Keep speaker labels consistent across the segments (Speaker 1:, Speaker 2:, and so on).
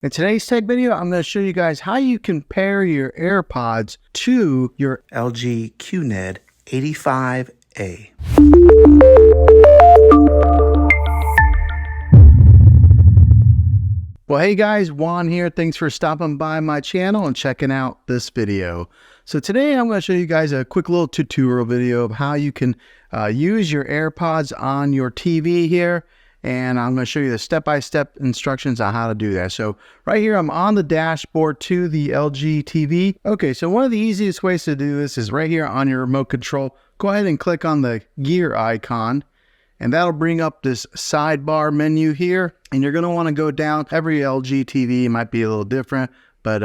Speaker 1: In today's tech video, I'm going to show you guys how you can pair your AirPods to your LG QNED85A. Well, hey guys, Juan here. Thanks for stopping by my channel and checking out this video. So today I'm going to show you guys a quick little tutorial video of how you can use your AirPods on your TV here. And I'm going to show you the step-by-step instructions on how to do that. So right here, I'm on the dashboard to the LG TV. Okay, so one of the easiest ways to do this is right here on your remote control. Go ahead and click on the gear icon, and that'll bring up this sidebar menu here. And you're going to want to go down. Every LG TV might be a little different, but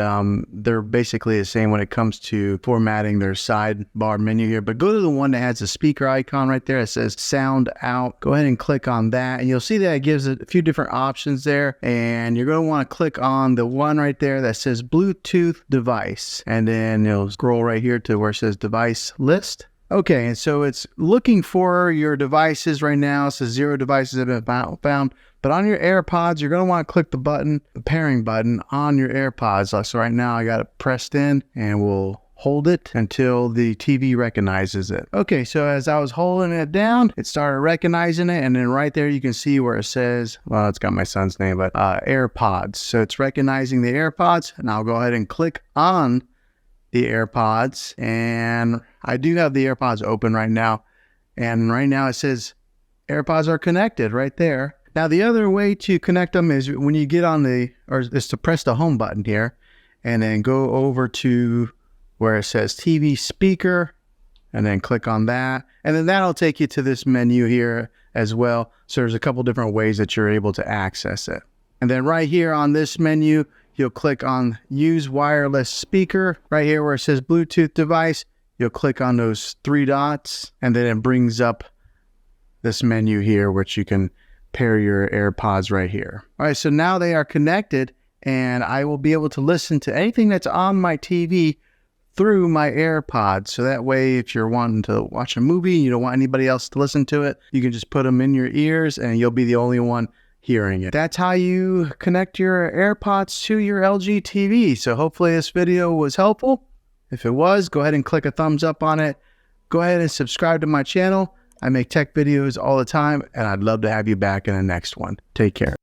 Speaker 1: they're basically the same when it comes to formatting their sidebar menu here. But go to the one that has the speaker icon right there. It says sound out. Go ahead and click on that, and you'll see that it gives a few different options there. And you're going to want to click on the one right there that says Bluetooth device, and then you'll scroll right here to where it says device list. Okay, and so it's looking for your devices right now. It says 0 devices have been found. But on your AirPods, you're going to want to click the button, the pairing button on your AirPods. So right now I got it pressed in, and we'll hold it until the TV recognizes it. Okay, so as I was holding it down, it started recognizing it. And then right there, you can see where it says, well, it's got my son's name, but AirPods. So it's recognizing the AirPods, and I'll go ahead and click on the AirPods. And I do have the AirPods open right now. And right now it says AirPods are connected right there. Now, the other way to connect them is when you get on is to press the home button here and then go over to where it says TV speaker and then click on that. And then that'll take you to this menu here as well. So there's a couple different ways that you're able to access it. And then right here on this menu, you'll click on use wireless speaker right here where it says Bluetooth device. You'll click on those 3 dots, and then it brings up this menu here, which you can pair your AirPods right here. All right, so now they are connected, and I will be able to listen to anything that's on my TV through my AirPods. So that way, if you're wanting to watch a movie, you don't want anybody else to listen to it, you can just put them in your ears, and you'll be the only one hearing it. That's how you connect your AirPods to your LG TV. So hopefully this video was helpful. If it was, go ahead and click a thumbs up on it. Go ahead and subscribe to my channel. I make tech videos all the time, and I'd love to have you back in the next one. Take care.